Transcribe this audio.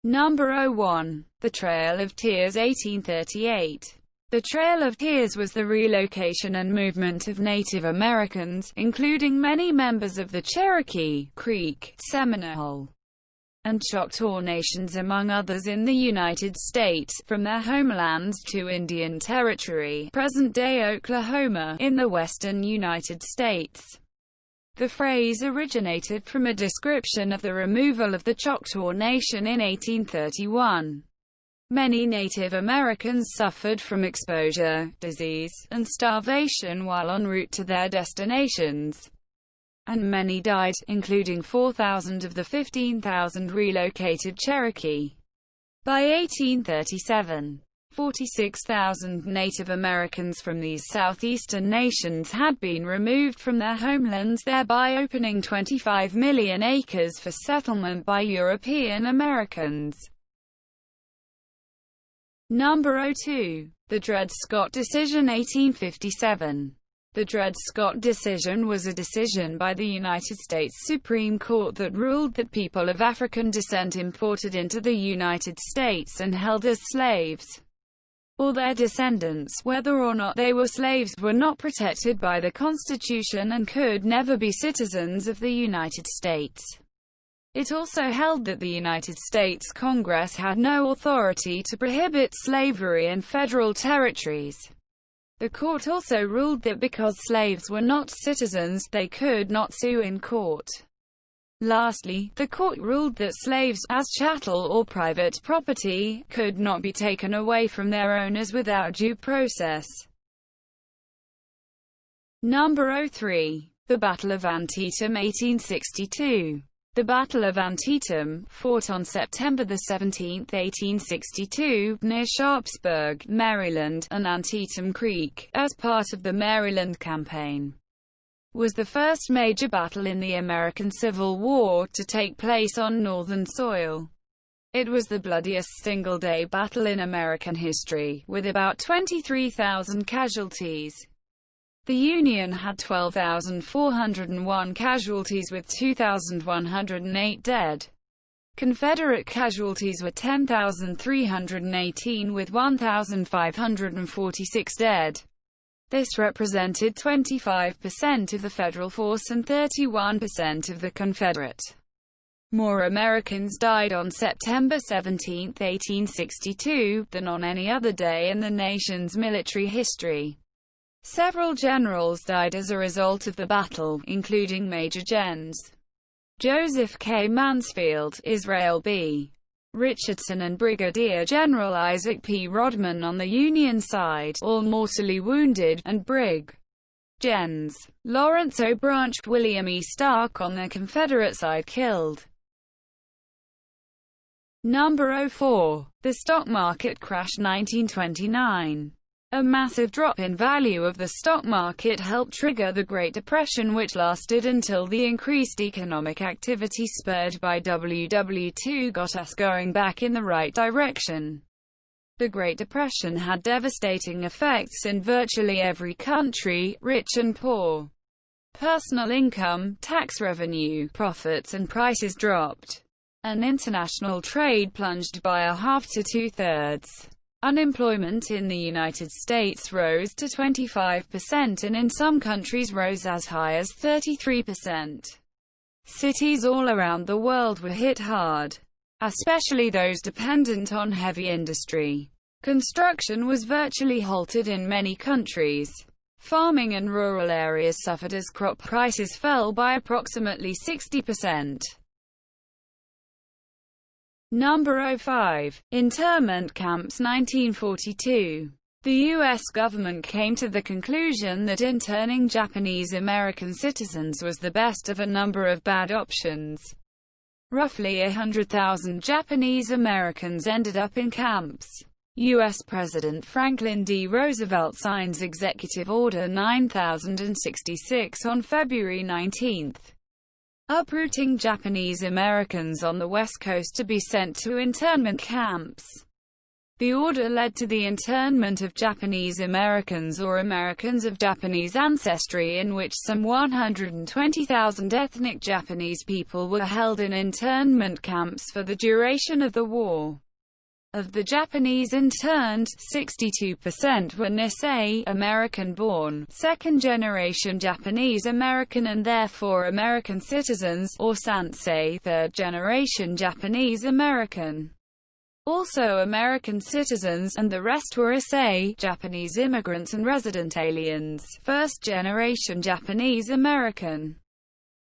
Number 01. The Trail of Tears, 1838. The Trail of Tears was the relocation and movement of Native Americans, including many members of the Cherokee, Creek, Seminole, and Choctaw nations among others in the United States, from their homelands to Indian Territory, present-day Oklahoma, in the western United States. The phrase originated from a description of the removal of the Choctaw Nation in 1831. Many Native Americans suffered from exposure, disease, and starvation while en route to their destinations, and many died, including 4,000 of the 15,000 relocated Cherokee. By 1837, 46,000 Native Americans from these southeastern nations had been removed from their homelands, thereby opening 25 million acres for settlement by European Americans. Number 02. The Dred Scott Decision, 1857. The Dred Scott Decision was a decision by the United States Supreme Court that ruled that people of African descent imported into the United States and held as slaves, or their descendants, whether or not they were slaves, were not protected by the Constitution and could never be citizens of the United States. It also held that the United States Congress had no authority to prohibit slavery in federal territories. The court also ruled that because slaves were not citizens, they could not sue in court. Lastly, the court ruled that slaves, as chattel or private property, could not be taken away from their owners without due process. Number 03. The Battle of Antietam, 1862. The Battle of Antietam, fought on September 17, 1862, near Sharpsburg, Maryland, and Antietam Creek, as part of the Maryland Campaign, was the first major battle in the American Civil War to take place on Northern soil. It was the bloodiest single-day battle in American history, with about 23,000 casualties. The Union had 12,401 casualties with 2,108 dead. Confederate casualties were 10,318 with 1,546 dead. This represented 25% of the Federal force and 31% of the Confederate. More Americans died on September 17, 1862, than on any other day in the nation's military history. Several generals died as a result of the battle, including Major Gens. Joseph K. Mansfield, Israel B. Richardson and Brigadier General Isaac P. Rodman on the Union side, all mortally wounded, and Brig. Gens. Lawrence O. Branch, William E. Stark on the Confederate side killed. Number 04. The Stock Market Crash, 1929. A massive drop in value of the stock market helped trigger the Great Depression, which lasted until the increased economic activity spurred by WW2 got us going back in the right direction. The Great Depression had devastating effects in virtually every country, rich and poor. Personal income, tax revenue, profits and prices dropped, and international trade plunged by a half to two-thirds. Unemployment in the United States rose to 25% and in some countries rose as high as 33%. Cities all around the world were hit hard, especially those dependent on heavy industry. Construction was virtually halted in many countries. Farming and rural areas suffered as crop prices fell by approximately 60%. Number 05. Internment camps, 1942. The U.S. government came to the conclusion that interning Japanese American citizens was the best of a number of bad options. Roughly 100,000 Japanese Americans ended up in camps. U.S. President Franklin D. Roosevelt signs Executive Order 9066 on February 19. Uprooting Japanese Americans on the West Coast to be sent to internment camps. The order led to the internment of Japanese Americans or Americans of Japanese ancestry, in which some 120,000 ethnic Japanese people were held in internment camps for the duration of the war. Of the Japanese interned, 62% were Nisei, American-born, second-generation Japanese American and therefore American citizens, or Sansei, third-generation Japanese American, also American citizens, and the rest were Issei, Japanese immigrants and resident aliens, first-generation Japanese American.